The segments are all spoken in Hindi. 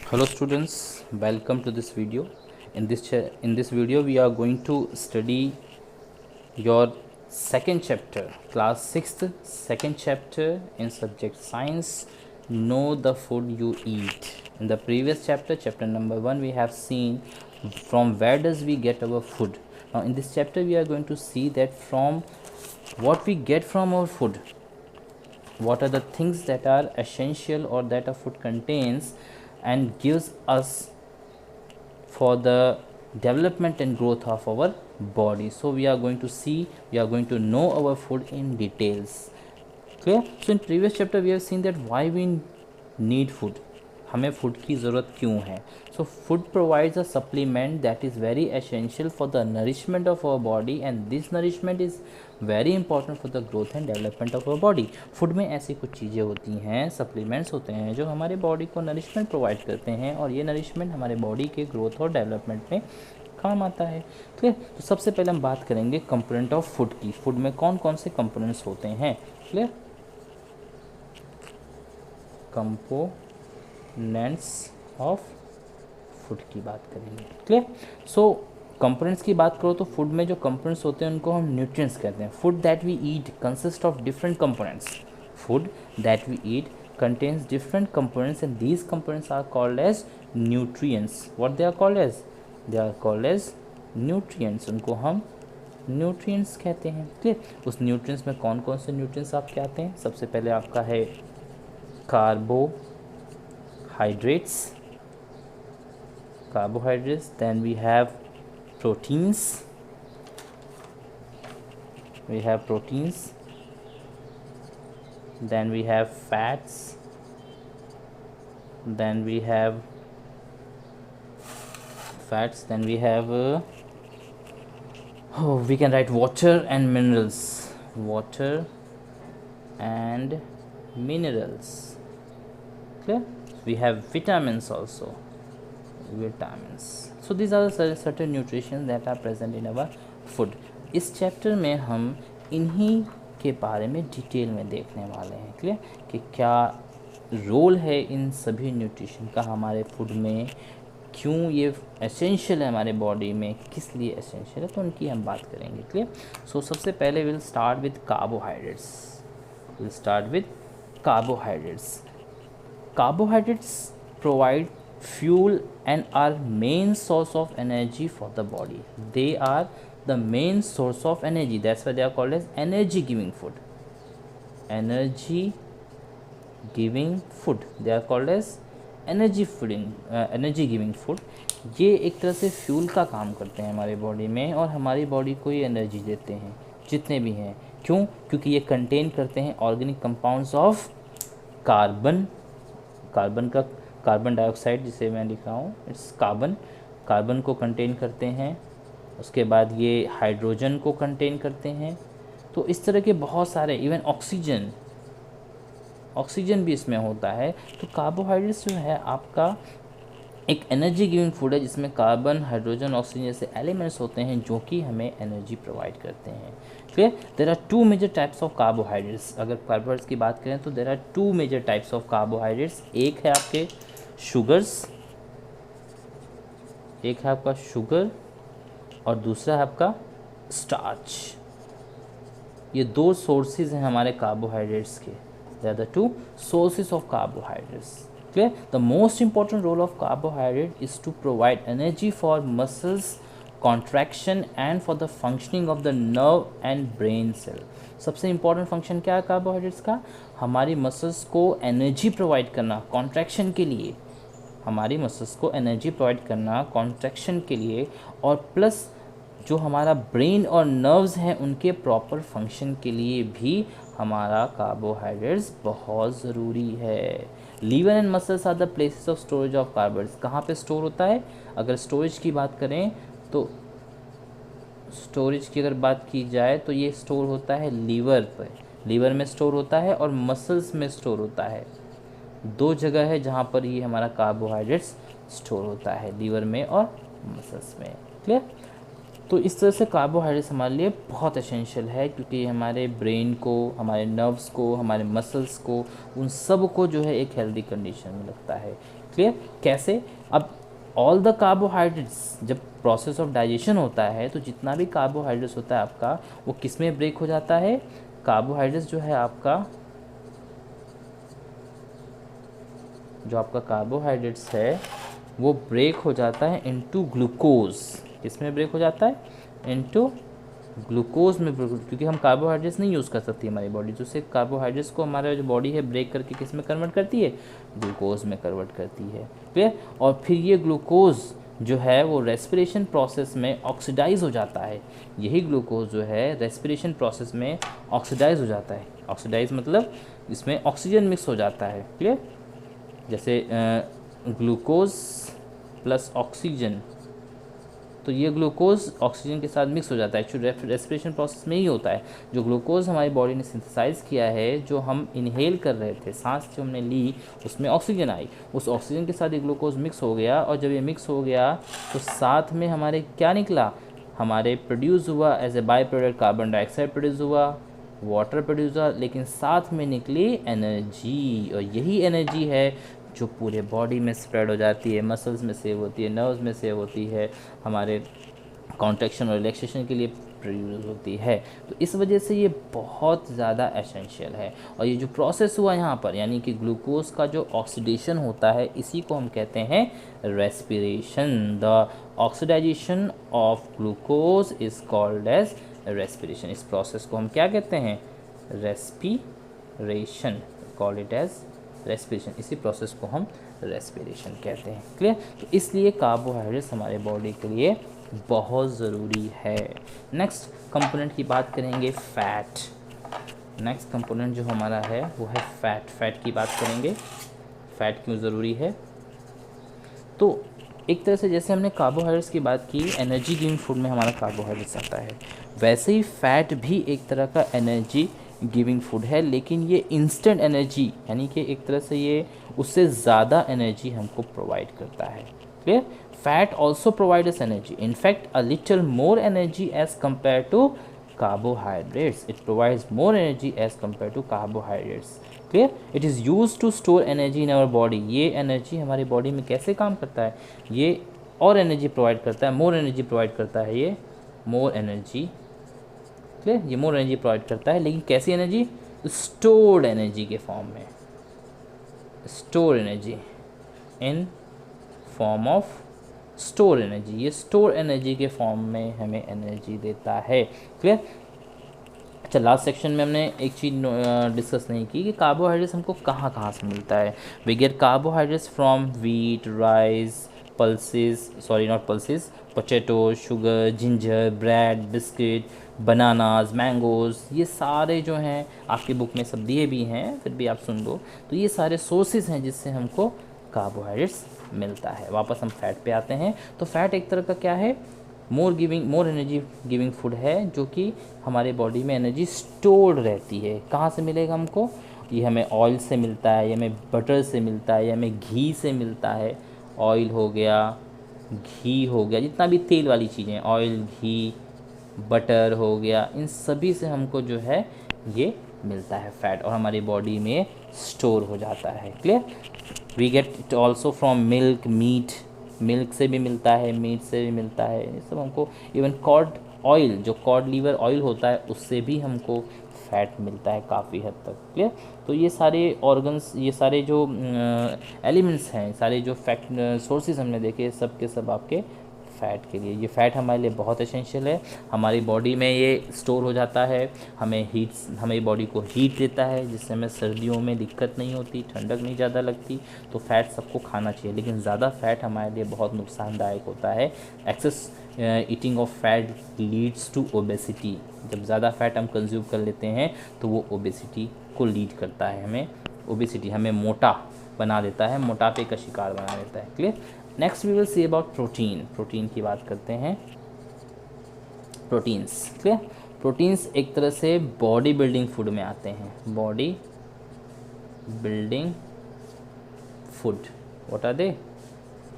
Hello students, welcome to this video. In this video we are going to study your second chapter, class 6th, second chapter in subject science, know the food you eat. In the previous chapter, chapter number 1, we have seen from where does we get our food. Now in this chapter we are going to see that from what we get from our food, what are the things that are essential or that a food contains and gives us for the development and growth of our body. So we are going to see, we are going to know our food in details. Clear? So in previous chapter we have seen that why we need food, हमें फूड की ज़रूरत क्यों है. So food provides a supplement that is very essential for the nourishment of our body and this nourishment is very important for the growth and development of our body. Food में ऐसी कुछ चीज़ें होती हैं, सप्लीमेंट्स होते हैं जो हमारे बॉडी को नरिशमेंट प्रोवाइड करते हैं और ये नरिशमेंट हमारे बॉडी के ग्रोथ और डेवलपमेंट में काम आता है. क्लियर? तो सबसे पहले हम बात करेंगे कंपोनेंट ऑफ फूड की. फूड में कौन कौन से कंपोनेंट्स होते हैं. क्लियर? कंपोनेंट्स ऑफ फूड की बात करेंगे. क्लियर? सो कंपोनेंट्स की बात करो तो फूड में जो कंपोनेंट्स होते हैं उनको हम न्यूट्रिएंट्स कहते हैं. Food that we eat consist of different components. Food that we eat contains different components and these components are called as nutrients. What they are called as? They are called as nutrients. उनको हम न्यूट्रिएंट्स कहते हैं. ठीक? उस न्यूट्रिएंट्स में कौन कौन से न्यूट्रिएंट्स आपके आते हैं. सबसे पहले आपका है carbohydrates, then we have proteins, then we have fats, then we have we can write water and minerals. Clear? We have vitamins also. So these are the certain nutrition that are present in our food. इस चैप्टर में हम इन्हीं के बारे में डिटेल में देखने वाले हैं. क्लियर? कि क्या रोल है इन सभी न्यूट्रिशन का हमारे फूड में, क्यों ये एसेंशियल है हमारे बॉडी में, किस लिए एसेंशियल है, तो उनकी हम बात करेंगे. क्लियर? सो सबसे पहले will start with carbohydrates. Carbohydrates provide fuel and are main source of energy for the body. They are the main source of energy. That's why they are called as energy giving food. They are called as energy giving food. ये एक तरह से फ्यूल का काम करते हैं हमारे बॉडी में और हमारी बॉडी को ये एनर्जी देते हैं जितने भी हैं. क्यों? क्योंकि ये कंटेन करते हैं organic compounds of carbon dioxide, जिसे मैं लिख रहा हूँ इट्स कार्बन को कंटेन करते हैं. उसके बाद ये हाइड्रोजन को कंटेन करते हैं. तो इस तरह के बहुत सारे, इवन ऑक्सीजन भी इसमें होता है. तो कार्बोहाइड्रेट्स जो है आपका एक एनर्जी गिविंग फूड है जिसमें कार्बन, हाइड्रोजन, ऑक्सीजन जैसे एलिमेंट्स होते हैं जो कि हमें एनर्जी प्रोवाइड करते हैं. Clear? There are two major types of carbohydrates. अगर कार्बोहाइड्रेट्स की बात करें तो there are two major types of carbohydrates. एक है आपके शुगर और दूसरा है आपका स्टार्च. ये दो सोर्सेज हैं हमारे कार्बोहाइड्रेट्स के. They are the two sources of carbohydrates. Clear? The most important role of carbohydrate is to provide energy for muscles contraction and for the functioning of the nerve and brain cell. सबसे important function क्या है कार्बोहाइड्रेट्स का? हमारी मसल्स को एनर्जी प्रोवाइड करना कॉन्ट्रैक्शन के लिए, और प्लस जो हमारा ब्रेन और नर्व्स हैं उनके प्रॉपर फंक्शन के लिए भी हमारा कार्बोहाइड्रेट्स बहुत ज़रूरी है. Liver and muscles are the places of storage of carbohydrates. कहाँ पे स्टोर होता है? अगर स्टोरेज की बात करें तो बात की जाए तो ये स्टोर होता है लीवर में स्टोर होता है और मसल्स में स्टोर होता है. दो जगह है जहाँ पर ये हमारा कार्बोहाइड्रेट्स स्टोर होता है, लीवर में और मसल्स में. क्लियर? तो इस तरह से कार्बोहाइड्रेट्स हमारे लिए बहुत एसेंशियल है क्योंकि हमारे ब्रेन को, हमारे नर्व्स को, हमारे मसल्स को, उन सब को जो है एक हेल्दी कंडीशन में रखता है. क्लियर? कैसे? अब ऑल द कार्बोहाइड्रेट्स, जब प्रोसेस ऑफ डाइजेशन होता है तो जितना भी कार्बोहाइड्रेट्स होता है आपका, वो किस में ब्रेक हो जाता है? कार्बोहाइड्रेट्स जो है आपका, जो आपका कार्बोहाइड्रेट्स है वो ब्रेक हो जाता है इनटू ग्लूकोज। किस में ब्रेक हो जाता है? इनटू ग्लूकोज में, क्योंकि हम कार्बोहाइड्रेट्स नहीं यूज़ कर सकती हमारी बॉडी, तो सिर्फ कार्बोहाइड्रेट्स को हमारा जो बॉडी है ब्रेक करके किस में कन्वर्ट करती है? ग्लूकोज में कन्वर्ट करती है। क्लियर? और फिर ये ग्लूकोज जो है वो रेस्पिरेशन प्रोसेस में ऑक्सीडाइज हो जाता है। यही ग्लूकोज जो है रेस्पिरेशन प्रोसेस में ऑक्सीडाइज हो जाता है। ऑक्सीडाइज मतलब इसमें ऑक्सीजन मिक्स हो जाता है। क्लियर? जैसे ग्लूकोज प्लस ऑक्सीजन, तो ये ग्लूकोज ऑक्सीजन के साथ मिक्स हो जाता है। एक्चुअली रेस्पिरेशन प्रोसेस में ही होता है। जो ग्लूकोज हमारी बॉडी ने सिंथेसाइज किया है, जो हम इनहेल कर रहे थे, सांस जो हमने ली उसमें ऑक्सीजन आई, उस ऑक्सीजन के साथ ये ग्लूकोज मिक्स हो गया, और जब ये मिक्स हो गया तो साथ में हमारे क्या निकला? हमारे प्रोड्यूस हुआ as a by product carbon dioxide produce हुआ, वाटर प्रोड्यूस हुआ, लेकिन साथ में निकली एनर्जी। और यही एनर्जी है जो पूरे बॉडी में स्प्रेड हो जाती है, मसल्स में सेव होती है, नर्व्स में सेव होती है, हमारे कॉन्ट्रैक्शन और रिलैक्सेशन के लिए प्रोड्यूस होती है। तो इस वजह से ये बहुत ज़्यादा एसेंशियल है। और ये जो प्रोसेस हुआ यहाँ पर, यानी कि ग्लूकोज का जो ऑक्सीडेशन होता है, इसी को हम कहते हैं respiration. The oxidisation of glucose is called as respiration. इस प्रोसेस को हम क्या कहते हैं? Respiration. Call it as respiration. इसी प्रोसेस को हम रेस्पिरेशन कहते हैं। क्लियर? तो इसलिए कार्बोहाइड्रेट्स हमारे बॉडी के लिए बहुत ज़रूरी है। नेक्स्ट कंपोनेंट की बात करेंगे, फैट। नेक्स्ट कंपोनेंट जो हमारा है वो है फैट। फैट की बात करेंगे, फैट क्यों ज़रूरी है? तो एक तरह से जैसे हमने कार्बोहाइड्रेट्स की बात की, एनर्जी गिविंग फूड में हमारा कार्बोहाइड्रेट्स आता है, वैसे ही फैट भी एक तरह का एनर्जी गिविंग फूड है, लेकिन ये इंस्टेंट एनर्जी, यानी कि एक तरह से ये उससे ज़्यादा एनर्जी हमको प्रोवाइड करता है। Clear? Fat also provide us energy, in fact a little more energy as compare to carbohydrates. It provides more energy as compare to carbohydrates. Clear? It is use to store energy in our body. ये एनर्जी हमारी बॉडी में कैसे काम करता है? ये और एनर्जी प्रोवाइड करता है, मोर एनर्जी प्रोवाइड करता है, ये मोर एनर्जी। क्लियर? ये मोर एनर्जी प्रोवाइड करता है, लेकिन कैसी एनर्जी? स्टोर्ड एनर्जी के फॉर्म में। Store energy in form of store energy. ये स्टोर एनर्जी के फॉर्म में हमें एनर्जी देता है। क्लियर? अच्छा, लास्ट सेक्शन में हमने एक चीज़ डिस्कस नहीं की कि कार्बोहाइड्रेट्स हमको कहाँ कहाँ से मिलता है। We get carbohydrates from wheat, rice, pulses, sorry not pulses, potato, sugar, ginger, bread, biscuit, bananas, mangoes. ये सारे जो हैं आपकी बुक में सब दिए भी हैं, फिर भी आप सुन लो। तो ये सारे सोर्सेज हैं जिससे हमको कार्बोहाइड्रेट्स मिलता है। वापस हम फैट पे आते हैं। तो फैट एक तरह का क्या है? मोर एनर्जी गिविंग फूड है, जो कि हमारे बॉडी में एनर्जी स्टोर्ड रहती है। कहाँ से मिलेगा हमको? ये हमें ऑयल से मिलता है, ये हमें बटर से मिलता है, ये हमें घी से मिलता है। ऑयल हो गया, घी हो गया, जितना भी तेल वाली चीज़ें, ऑयल, घी, बटर हो गया, इन सभी से हमको जो है ये मिलता है फैट, और हमारी बॉडी में स्टोर हो जाता है। Clear? We get it also from milk, meat. Milk से भी मिलता है, मीट से भी मिलता है, ये सब हमको। इवन कॉड ऑयल, जो कॉड लीवर ऑयल होता है, उससे भी हमको फैट मिलता है काफ़ी हद तक। क्लियर? तो ये सारे ऑर्गन्स, ये सारे जो एलिमेंट्स हैं, सारे जो फैक्ट सोर्सेज हमने देखे, सब के सब आपके फ़ैट के लिए। ये फ़ैट हमारे लिए बहुत एसेंशियल है। हमारी बॉडी में ये स्टोर हो जाता है, हमें बॉडी को हीट देता है, जिससे हमें सर्दियों में दिक्कत नहीं होती, ठंडक नहीं ज़्यादा लगती। तो फ़ैट सबको खाना चाहिए, लेकिन ज़्यादा फ़ैट हमारे लिए बहुत नुकसानदायक होता है। Excess eating of fat leads to obesity. जब ज़्यादा फ़ैट हम कंज्यूम कर लेते हैं तो वो ओबेसिटी को लीड करता है, हमें मोटा बना देता है, मोटापे का शिकार बना देता है। Clear? Next we will see about protein. Protein की बात करते हैं। Proteins, clear? प्रोटीन्स एक तरह से बॉडी बिल्डिंग फूड में आते हैं। Body building food, what are they?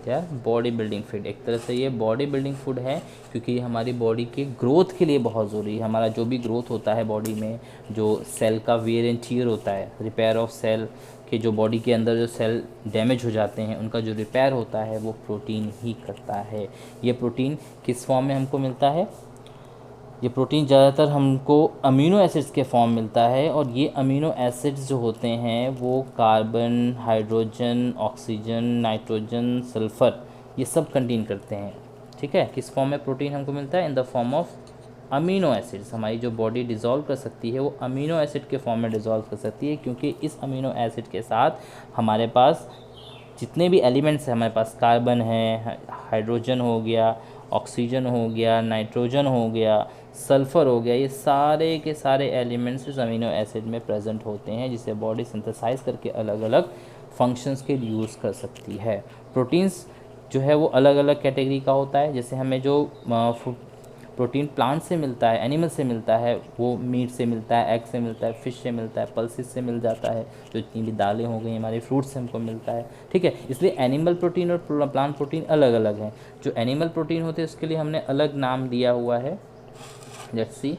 क्या? Body building food. एक तरह से ये बॉडी बिल्डिंग फूड है, क्योंकि ये हमारी बॉडी के ग्रोथ के लिए बहुत ज़रूरी है। हमारा जो भी ग्रोथ होता है बॉडी में, जो सेल का वेयर एंड टीयर होता है, रिपेयर ऑफ सेल, कि जो बॉडी के अंदर जो सेल डैमेज हो जाते हैं उनका जो रिपेयर होता है वो प्रोटीन ही करता है। ये प्रोटीन किस फॉर्म में हमको मिलता है? ये प्रोटीन ज़्यादातर हमको अमीनो एसिड्स के फॉर्म मिलता है, और ये अमीनो एसिड्स जो होते हैं वो carbon, hydrogen, oxygen, nitrogen, sulphur ये सब कंटेन करते हैं। ठीक है, किस फॉर्म में प्रोटीन हमको मिलता है? In the form of amino acids. हमारी जो बॉडी डिज़ोल्व कर सकती है वो अमीनो एसिड के फॉर्म में डिज़ोल्व कर सकती है, क्योंकि इस अमीनो एसिड के साथ हमारे पास जितने भी एलिमेंट्स हैं, हमारे पास कार्बन है, हाइड्रोजन हो गया, ऑक्सीजन हो गया, नाइट्रोजन हो गया, सल्फ़र हो गया, ये सारे के सारे एलिमेंट्स इस अमीनो एसिड में प्रेजेंट होते हैं, जिसे बॉडी सिंथेसाइज करके अलग अलग फंक्शंस के लिए यूज़ कर सकती है। प्रोटीन्स जो है वो अलग अलग कैटेगरी का होता है। जैसे हमें जो प्रोटीन प्लांट से मिलता है, एनिमल से मिलता है, वो मीट से मिलता है, एग से मिलता है, फिश से मिलता है, पल्सिस से मिल जाता है, जो इतनी भी दालें हो गई हमारे फ्रूट्स से हमको मिलता है। ठीक है, इसलिए एनिमल प्रोटीन और प्लांट प्रोटीन अलग अलग हैं। जो एनिमल प्रोटीन होते हैं उसके लिए हमने अलग नाम दिया हुआ है। लेट्स सी,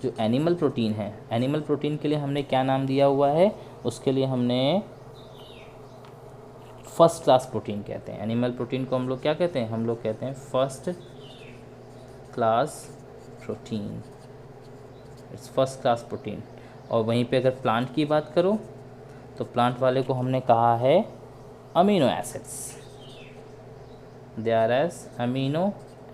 जो एनिमल प्रोटीन है, एनिमल प्रोटीन के लिए हमने क्या नाम दिया हुआ है? उसके लिए हमने फर्स्ट क्लास प्रोटीन कहते हैं। एनिमल प्रोटीन को हम लोग क्या कहते हैं? हम लोग कहते हैं first class protein. It's first class protein. और वहीं पे अगर प्लांट की बात करो तो प्लांट वाले को हमने कहा है amino acids. They are as amino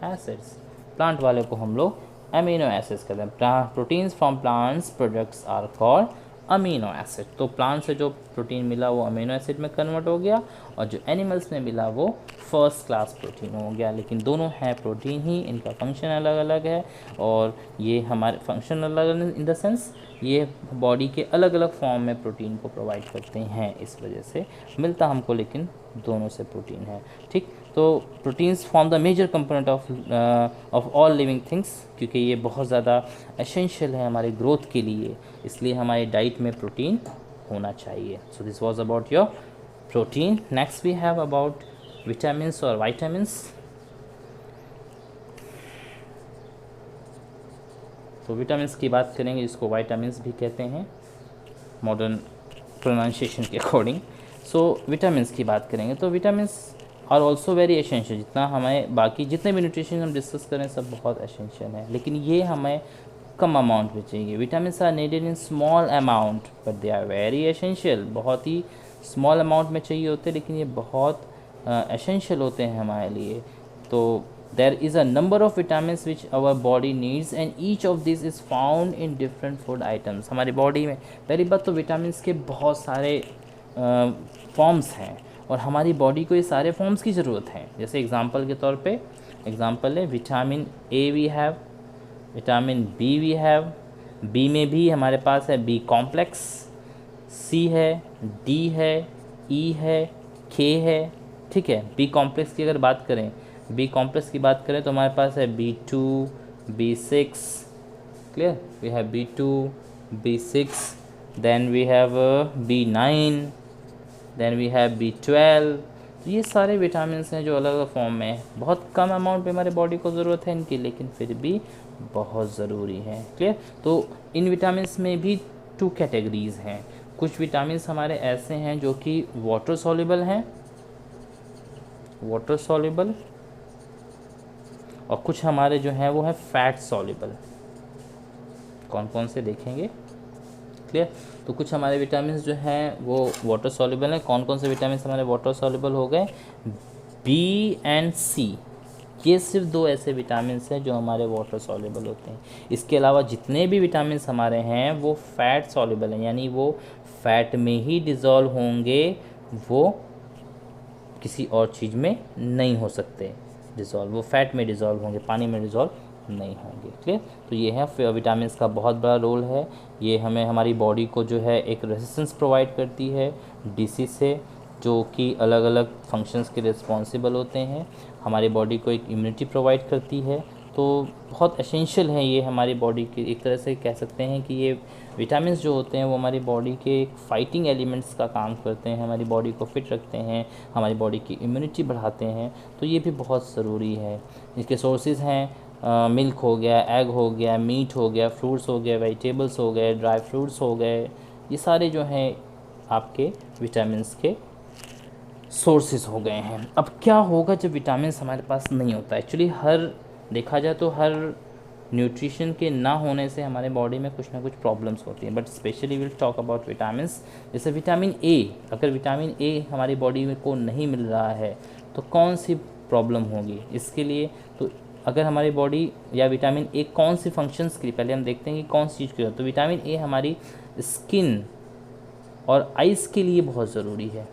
acids. Plant वाले को हम लोग अमीनो एसिड्स कहते हैं। Proteins from plants products are called amino acid. तो प्लांट से जो प्रोटीन मिला वो अमीनो एसिड में कन्वर्ट हो गया, और जो एनिमल्स में मिला वो फर्स्ट क्लास प्रोटीन हो गया। लेकिन दोनों हैं प्रोटीन ही, इनका फंक्शन अलग अलग है, और ये हमारे फंक्शन अलग अलग इन द सेंस ये बॉडी के अलग अलग फॉर्म में प्रोटीन को प्रोवाइड करते हैं। इस वजह से मिलता हमको लेकिन दोनों से प्रोटीन है। ठीक, तो proteins form the major component of all living things, क्योंकि ये बहुत ज़्यादा एसेंशियल है हमारे ग्रोथ के लिए, इसलिए हमारी डाइट में प्रोटीन होना चाहिए। So this was about your protein. Next we have about vitamins और वाइटामिन्स। तो विटामिन्स की बात करेंगे, जिसको वाइटामिन्स भी कहते हैं मॉडर्न प्रोनाउंसिएशन के अकॉर्डिंग। सो विटामिन्स की बात करेंगे तो vitamins are also very essential. जितना हमें बाकी जितने भी न्यूट्रिशन हम डिस्कस करें सब बहुत एसेंशियल है, लेकिन ये हमें कम अमाउंट में चाहिए। Vitamins are needed in small amount but they are very essential. बहुत ही स्मॉल अमाउंट में चाहिए होते हैं, लेकिन ये बहुत एसेंशियल होते हैं हमारे लिए। तो there is a number of vitamins which our body needs and each of these is found in different food items। हमारी बॉडी में पहली बात तो विटामिन्स के बहुत सारे फॉर्म्स हैं, और हमारी बॉडी को ये सारे फॉर्म्स की ज़रूरत है। जैसे एग्जांपल के तौर पे एग्जांपल है vitamin A we have, vitamin B we have, B में भी हमारे पास है बी कॉम्प्लेक्स, सी है, डी है, ई है, के है। ठीक है, बी कॉम्प्लेक्स की अगर बात करें, बी कॉम्प्लेक्स की बात करें तो हमारे पास है B2, B6, clear, we have B2, B6, then we have B9, then we have B12। तो ये सारे विटामिन्स हैं जो अलग अलग फॉर्म में हैं। बहुत कम अमाउंट पे हमारे बॉडी को ज़रूरत है इनकी, लेकिन फिर भी बहुत ज़रूरी है। क्लियर, तो इन विटामिन्स में भी 2 कैटेगरीज़ हैं। कुछ विटामिन्स हमारे ऐसे हैं जो कि वाटर सॉल्युबल हैं, वाटर सॉल्युबल, और कुछ हमारे जो हैं वो है फैट सॉल्युबल। कौन कौन से देखेंगे, क्लियर। तो कुछ हमारे विटामिन्स जो हैं वो वाटर सॉल्युबल हैं। कौन कौन से विटामिन्स हमारे वाटर सॉल्युबल हो गए? बी एंड सी, ये सिर्फ 2 ऐसे विटामिन्स हैं जो हमारे वाटर सॉल्युबल होते हैं। इसके अलावा जितने भी विटामिन्स हमारे हैं वो फैट सॉल्युबल हैं, यानी वो फैट में ही डिज़ोल्व होंगे, वो किसी और चीज़ में नहीं हो सकते डिज़ोल्व, वो फैट में डिज़ोल्व होंगे, पानी में डिज़ोल्व नहीं होंगे। क्लियर, तो ये है विटामिन्स का बहुत बड़ा रोल है। ये हमें हमारी बॉडी को जो है एक रेजिस्टेंस प्रोवाइड करती है डिसीज से, जो कि अलग अलग फंक्शंस के रिस्पॉन्सिबल होते हैं। हमारी बॉडी को एक इम्यूनिटी प्रोवाइड करती है। तो बहुत एसेंशियल है ये हमारी बॉडी के, एक तरह से कह सकते हैं कि ये विटामिन्स जो होते हैं वो हमारी बॉडी के एक फाइटिंग एलिमेंट्स का काम करते हैं, हमारी बॉडी को फिट रखते हैं, हमारी बॉडी की इम्यूनिटी बढ़ाते हैं। तो ये भी बहुत ज़रूरी है। इसके सोर्सेज हैं मिल्क हो गया, एग हो गया, मीट हो गया, फ्रूट्स हो गए, वेजिटेबल्स हो गए, ड्राई फ्रूट्स हो गए, ये सारे जो हैं आपके विटामिन्स के सोर्सेज हो गए हैं। अब क्या होगा जब विटामिन्स हमारे पास नहीं होता? एक्चुअली देखा जाए तो हर न्यूट्रिशन के ना होने से हमारे बॉडी में कुछ ना कुछ प्रॉब्लम्स होती हैं, but specially will talk about vitamins. जैसे विटामिन ए, अगर विटामिन ए हमारी बॉडी में को नहीं मिल रहा है तो कौन सी प्रॉब्लम होगी इसके लिए? तो अगर हमारी बॉडी या विटामिन ए कौन सी फंक्शंस के लिए, पहले हम देखते हैं कि कौन सी चीज़ की जरूरत। तो विटामिन ए हमारी स्किन और आइज़ के लिए बहुत ज़रूरी है,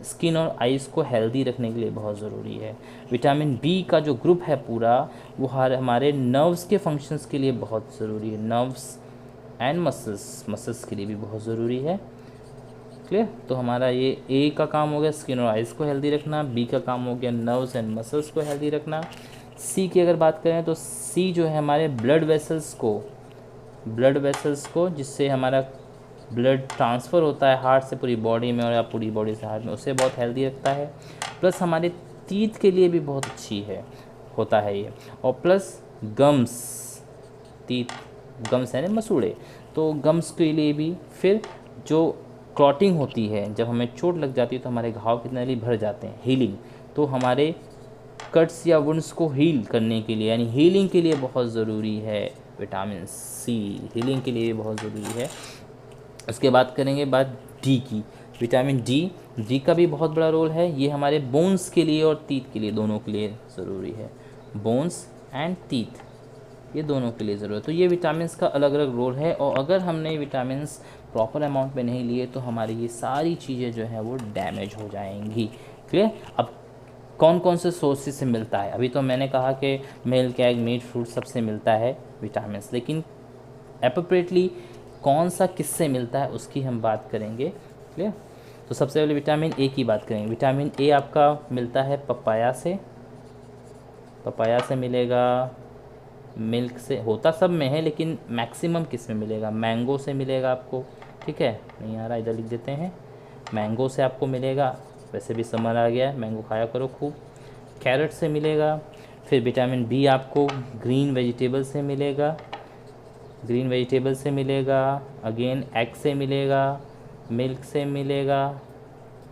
स्किन और आइज़ को हेल्दी रखने के लिए बहुत ज़रूरी है। विटामिन बी का जो ग्रुप है पूरा, वो हमारे नर्व्स के फंक्शंस के लिए बहुत ज़रूरी है, नर्व्स एंड मसल्स के लिए भी बहुत ज़रूरी है। क्लियर? तो हमारा ये ए का काम हो गया स्किन और आइज़ को हेल्दी रखना, बी का काम हो गया नर्व्स एंड मसल्स को हेल्दी रखना। सी की अगर बात करें तो सी जो है हमारे ब्लड वेसल्स को जिससे हमारा ब्लड ट्रांसफ़र होता है हार्ट से पूरी बॉडी में और या पूरी बॉडी से हार्ट में, उसे बहुत हेल्दी रखता है। प्लस हमारे टीथ के लिए भी बहुत अच्छी होता है ये। और प्लस गम्स है ना मसूड़े, तो गम्स के लिए भी। फिर जो क्लॉटिंग होती है, जब हमें चोट लग जाती है तो हमारे घाव कितने जल्दी भर जाते हैं, हीलिंग, तो हमारे कट्स या वुंड्स को हील करने के लिए, यानी हीलिंग के लिए बहुत ज़रूरी है विटामिन सी, हीलिंग के लिए बहुत ज़रूरी है। उसके बाद करेंगे बात डी की। विटामिन डी का भी बहुत बड़ा रोल है, ये हमारे बोन्स के लिए और टीथ के लिए, दोनों के लिए ज़रूरी है। बोन्स एंड टीथ, ये दोनों के लिए ज़रूरत है। तो ये विटामिन्स का अलग अलग रोल है, और अगर हमने विटामिन्स प्रॉपर अमाउंट में नहीं लिए तो हमारी ये सारी चीज़ें जो है वो डैमेज हो जाएंगी। क्लियर? अब कौन कौन से सोर्सेज से मिलता है? अभी तो मैंने कहा कि मिल्क, एग, मीट, फ्रूट सबसे मिलता है विटामिन्स, लेकिन एप्रोप्रिएटली कौन सा किससे मिलता है उसकी हम बात करेंगे। क्लियर? तो सबसे पहले विटामिन ए की बात करेंगे। विटामिन ए आपका मिलता है पपाया से मिलेगा, मिल्क से, होता सब में है लेकिन मैक्सिमम किस में मिलेगा? मैंगो से मिलेगा आपको। ठीक है, नहीं आ रहा, इधर लिख देते हैं, मैंगो से आपको मिलेगा। वैसे भी समर आ गया, मैंगो खाया करो खूब। कैरेट से मिलेगा। फिर विटामिन बी आपको ग्रीन वेजिटेबल से मिलेगा, अगेन एग से मिलेगा, मिल्क से मिलेगा।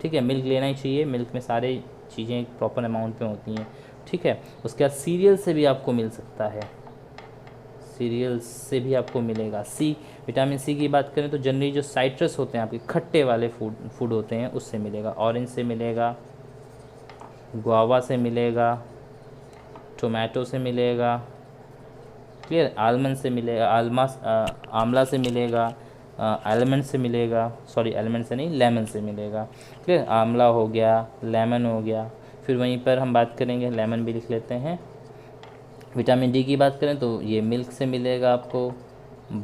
ठीक है, मिल्क लेना ही चाहिए, मिल्क में सारे चीज़ें प्रॉपर अमाउंट में होती हैं। ठीक है, उसके बाद सीरियल से भी आपको मिल सकता है, सीरियल से भी आपको मिलेगा। विटामिन सी की बात करें तो जनरली जो साइट्रस होते हैं आपके खट्टे वाले फूड होते हैं उससे मिलेगा। ऑरेंज से मिलेगा, गुआवा से मिलेगा, टोमेटो से मिलेगा। क्लियर? आलमंड से मिलेगा, आंवला से मिलेगा, एलमंड से मिलेगा, सॉरी एलमंड से नहीं, लेमन से मिलेगा। क्लियर? आंवला हो गया, लेमन हो गया। फिर वहीं पर हम बात करेंगे, लेमन भी लिख लेते हैं। विटामिन डी की बात करें तो ये मिल्क से मिलेगा आपको,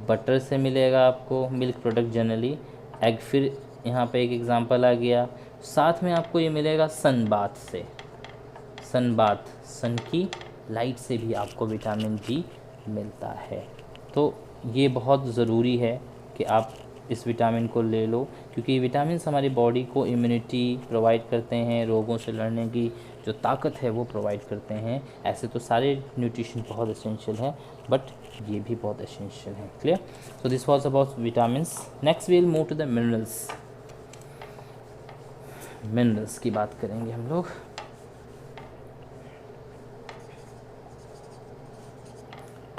बटर से मिलेगा आपको, मिल्क प्रोडक्ट जनरली, एग, फिर यहाँ पे एक एग्जांपल आ गया। साथ में आपको ये मिलेगा सन की लाइट से भी आपको विटामिन डी मिलता है। तो ये बहुत ज़रूरी है कि आप इस विटामिन को ले लो, क्योंकि विटामिन हमारी बॉडी को इम्यूनिटी प्रोवाइड करते हैं, रोगों से लड़ने की जो ताकत है वो प्रोवाइड करते हैं। ऐसे तो सारे न्यूट्रिशन बहुत एसेंशियल है, बट ये भी बहुत एसेंशियल है। Clear? So this was about vitamins. Next we will move to the minerals की बात करेंगे हम लोग।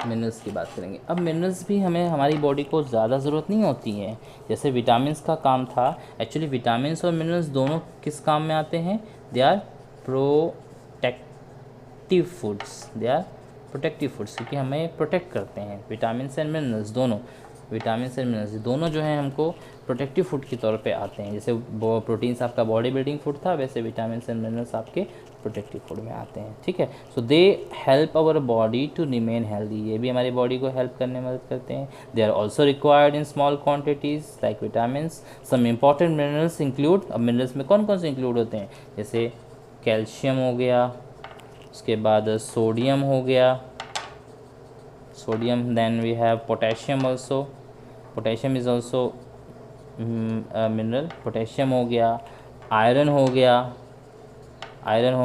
मिनरल्स की बात करेंगे। अब मिनरल्स भी हमें हमारी बॉडी को ज़्यादा ज़रूरत नहीं होती है, जैसे विटामिन्स का काम था। एक्चुअली विटामिन्स और मिनरल्स दोनों किस काम में आते हैं? दे आर प्रोटेक्टिव फूड्स, क्योंकि हमें प्रोटेक्ट करते हैं। विटामिन्स एंड मिनरल्स दोनों जो हैं हमको प्रोटेक्टिव फूड के तौर पे आते हैं। जैसे प्रोटीन्स आपका बॉडी बिल्डिंग फूड था, वैसे विटामिन्स एंड मिनरल्स आपके प्रोटेक्टिव फूड में आते हैं। ठीक है, so they help our body to remain healthy, ये भी हमारी बॉडी को हेल्प करने में मदद करते हैं। They are also required in small quantities like vitamins. Some important minerals include, अब मिनरल्स में कौन कौन से इंक्लूड होते हैं? जैसे कैल्शियम हो गया, उसके बाद सोडियम हो गया, then we have potassium also, potassium is also mineral, potassium हो गया, आयरन हो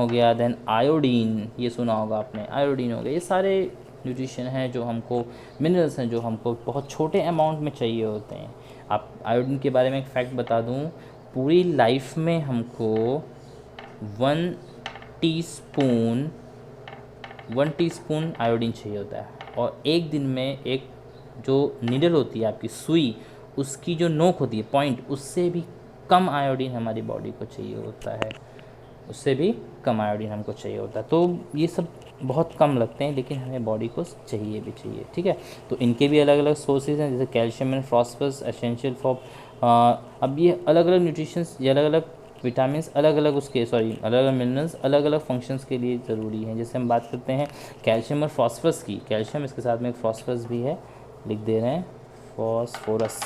गया, देन आयोडीन, ये सुना होगा आपने, आयोडीन हो गया। ये सारे न्यूट्रिशन हैं जो हमको, मिनरल्स हैं जो हमको बहुत छोटे अमाउंट में चाहिए होते हैं। आप आयोडीन के बारे में एक फैक्ट बता दूं, पूरी लाइफ में हमको 1 टीस्पून 1 टीस्पून आयोडीन चाहिए होता है, और एक दिन में एक जो नीडल होती है आपकी सुई, उसकी जो नोक होती है पॉइंट, उससे भी कम आयोडीन हमारी बॉडी को चाहिए होता है, उससे भी कम आयोडीन हमको चाहिए होता है। तो ये सब बहुत कम लगते हैं, लेकिन हमें बॉडी को चाहिए भी चाहिए, ठीक है। तो इनके भी अलग अलग सोर्सेज हैं, जैसे calcium and phosphorus essential for, अब ये अलग अलग न्यूट्रिशंस, ये अलग अलग विटामिन अलग अलग उसके अलग अलग मिनरल्स अलग अलग फंक्शंस के लिए ज़रूरी हैं। जैसे हम बात करते हैं कैल्शियम और फॉस्फरस की, कैल्शियम इसके साथ में एक फॉस्फरस भी है, लिख दे रहे हैं फॉस्फोरस।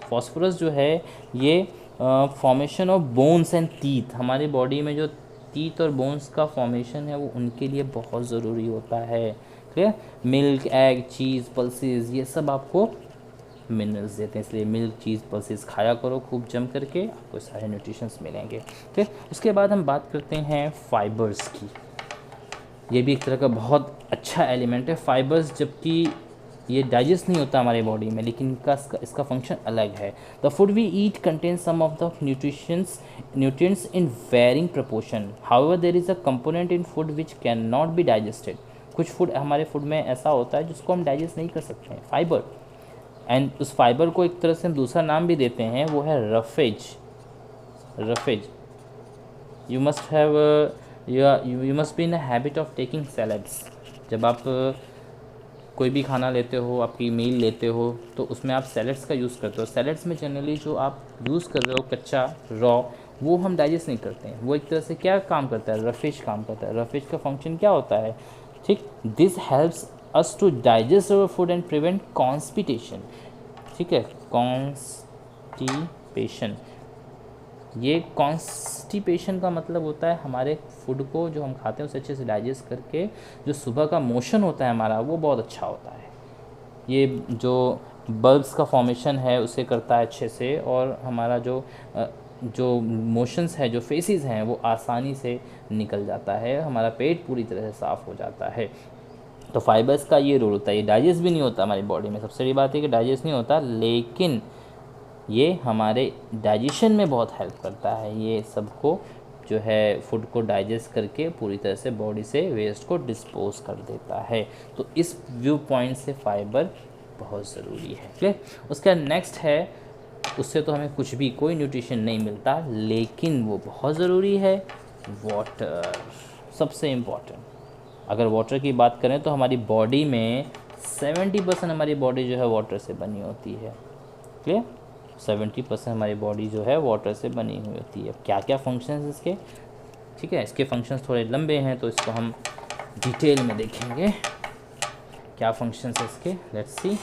फॉस्फोरस जो है ये formation of bones and teeth, हमारी बॉडी में जो टीथ और बोन्स का फॉर्मेशन है वो उनके लिए बहुत ज़रूरी होता है। क्लियर? मिल्क, एग, चीज़, पल्सेस, ये सब आपको मिनरल्स देते हैं, इसलिए मिल्क, चीज़, पल्सेस खाया करो खूब जम करके, आपको सारे न्यूट्रिशंस मिलेंगे। ठीक, उसके बाद हम बात करते हैं फाइबर्स की। ये भी एक तरह का बहुत अच्छा एलिमेंट है फाइबर्स, जबकि ये डाइजेस्ट नहीं होता हमारे बॉडी में, लेकिन इसका फंक्शन अलग है। The food we eat contain some of the nutrients in varying proportion, however there is a component in food which can not be digested. कुछ फूड हमारे फूड में ऐसा होता है जिसको हम डाइजेस्ट नहीं कर सकते हैं, फाइबर, एंड उस फाइबर को एक तरह से हम दूसरा नाम भी देते हैं, वो है roughage. You must have you must be in a habit of taking salads. जब आप कोई भी खाना लेते हो, आपकी मील लेते हो, तो उसमें आप सैलड्स का यूज़ करते हो। सैलड्स में जनरली जो आप यूज़ कर रहे हो कच्चा, रॉ, वो हम डाइजेस्ट नहीं करते हैं। वो एक तरह से क्या काम करता है, रफेज काम करता है। रफेज का फंक्शन क्या होता है, ठीक, this helps us to digest our food and prevent constipation. ठीक है, कॉन्स्टिपेशन, ये कॉन्स्टिपेशन का मतलब होता है हमारे फूड को जो हम खाते हैं उसे अच्छे से डाइजेस्ट करके जो सुबह का मोशन होता है हमारा, वो बहुत अच्छा होता है। ये जो बल्ब्स का फॉर्मेशन है उसे करता है अच्छे से, और हमारा जो मोशंस है, जो फेसेस हैं, वो आसानी से निकल जाता है, हमारा पेट पूरी तरह से साफ़ हो जाता है। तो फाइबर्स का ये रोल होता है। ये डाइजेस्ट भी नहीं होता हमारी बॉडी में, सबसे बड़ी बात है कि डाइजेस्ट नहीं होता, लेकिन ये हमारे डाइजेशन में बहुत हेल्प करता है। ये सबको जो है फूड को डाइजेस्ट करके पूरी तरह से बॉडी से वेस्ट को डिस्पोज कर देता है। तो इस व्यू पॉइंट से फाइबर बहुत ज़रूरी है। क्लियर? उसका नेक्स्ट है, उससे तो हमें कुछ भी कोई न्यूट्रिशन नहीं मिलता, लेकिन वो बहुत ज़रूरी है, वाटर, सबसे इम्पॉर्टेंट। अगर वाटर की बात करें तो हमारी बॉडी में 70% हमारी बॉडी जो है वाटर से बनी होती है। क्लियर? 70% हमारी बॉडी जो है वाटर से बनी हुई होती है। क्या क्या फंक्शंस इसके, ठीक है, इसके फंक्शंस थोड़े लंबे हैं, तो इसको हम डिटेल में देखेंगे क्या फंक्शंस है इसके। Let's see.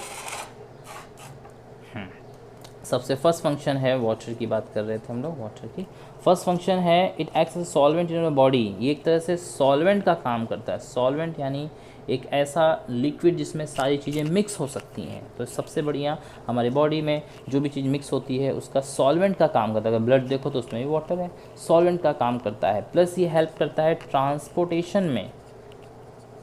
सबसे फर्स्ट फंक्शन है, वाटर की बात कर रहे थे हम लोग, वाटर की फर्स्ट फंक्शन है, it acts as solvent in your body. ये एक तरह से सॉल्वेंट का काम करता है। सॉल्वेंट यानी एक ऐसा लिक्विड जिसमें सारी चीज़ें मिक्स हो सकती हैं। तो सबसे बढ़िया हमारी बॉडी में जो भी चीज़ मिक्स होती है उसका सॉल्वेंट का काम करता है। अगर ब्लड देखो तो उसमें भी वाटर है, सॉल्वेंट का काम करता है। प्लस ये हेल्प करता है ट्रांसपोर्टेशन में,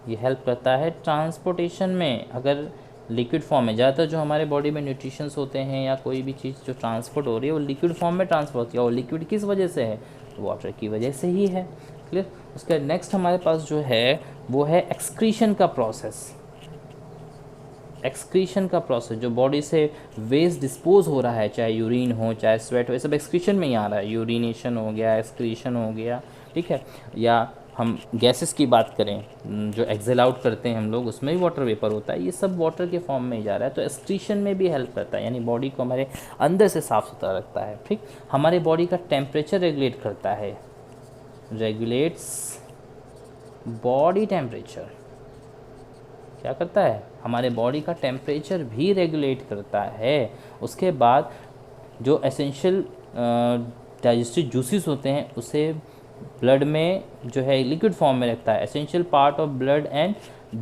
ये हेल्प करता है ट्रांसपोर्टेशन में। अगर लिक्विड फॉर्म में, ज़्यादातर जो हमारे बॉडी में न्यूट्रिशंस होते हैं या कोई भी चीज़ जो ट्रांसपोर्ट हो रही है वो लिक्विड फॉर्म में ट्रांसफर होती है, और लिक्विड किस वजह से है, वाटर की वजह से ही है। क्लियर? उसका नेक्स्ट हमारे पास जो है वो है एक्सक्रीशन का प्रोसेस। एक्सक्रीशन का प्रोसेस, जो बॉडी से वेस्ट डिस्पोज हो रहा है, चाहे यूरिन हो चाहे स्वेट हो, ये सब एक्सक्रीशन में ही आ रहा है। यूरिनेशन हो गया, एक्सक्रीशन हो गया, ठीक है। या हम गैसेस की बात करें, जो एक्सेल आउट करते हैं हम लोग, उसमें भी वाटर वेपर होता है, ये सब वाटर के फॉर्म में ही जा रहा है। तो एक्सक्रीशन में भी हेल्प करता है, यानी बॉडी को हमारे अंदर से साफ़ सुथरा रखता है। ठीक, हमारे बॉडी का टेम्परेचर रेगुलेट करता है, रेगुलेट्स बॉडी टेम्परेचर। क्या करता है, हमारे बॉडी का टेम्परेचर भी रेगुलेट करता है। उसके बाद जो एसेंशियल डाइजेस्टिव जूसेस होते हैं उसे ब्लड में जो है लिक्विड फॉर्म में रखता है। Essential part of blood and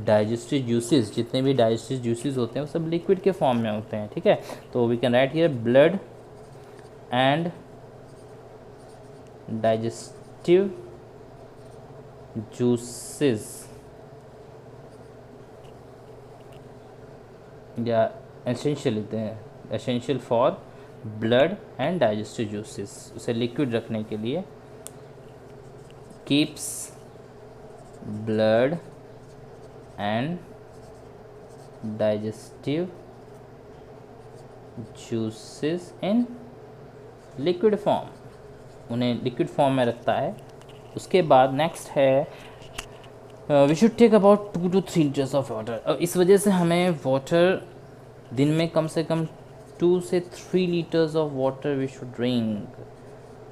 digestive juices, जितने भी डाइजेस्टिव जूसेस होते हैं वो सब लिक्विड के फॉर्म में होते हैं। ठीक है, तो we can write here blood and digestive juices या essential for blood and digestive juices, उसे लिक्विड रखने के लिए। Keeps blood and digestive juices in liquid form, उन्हें लिक्विड फॉर्म में रखता है। उसके बाद नेक्स्ट है we should take about 2 to 3 litres of water. इस वजह से हमें वाटर दिन में कम से कम 2 से 3 litres of water we should drink.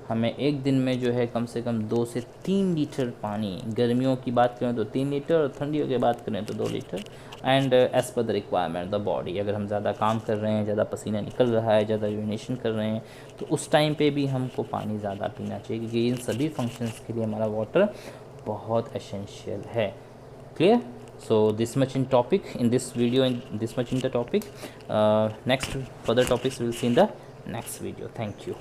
हमें एक दिन में जो है कम से कम 2 से 3 लीटर पानी, गर्मियों की बात करें तो 3 लीटर और ठंडियों की बात करें तो 2 litre. And as per the requirement the body, अगर हम ज़्यादा काम कर रहे हैं, ज़्यादा पसीना निकल रहा है, ज़्यादा यूरिनेशन कर रहे हैं, तो उस टाइम पे भी हमको पानी ज़्यादा पीना चाहिए, क्योंकि इन सभी फंक्शंस के लिए हमारा वाटर बहुत एसेंशियल है। Clear? So this much in topic in this video and this much in the topic. Next further topics we will see in the next video. Thank you.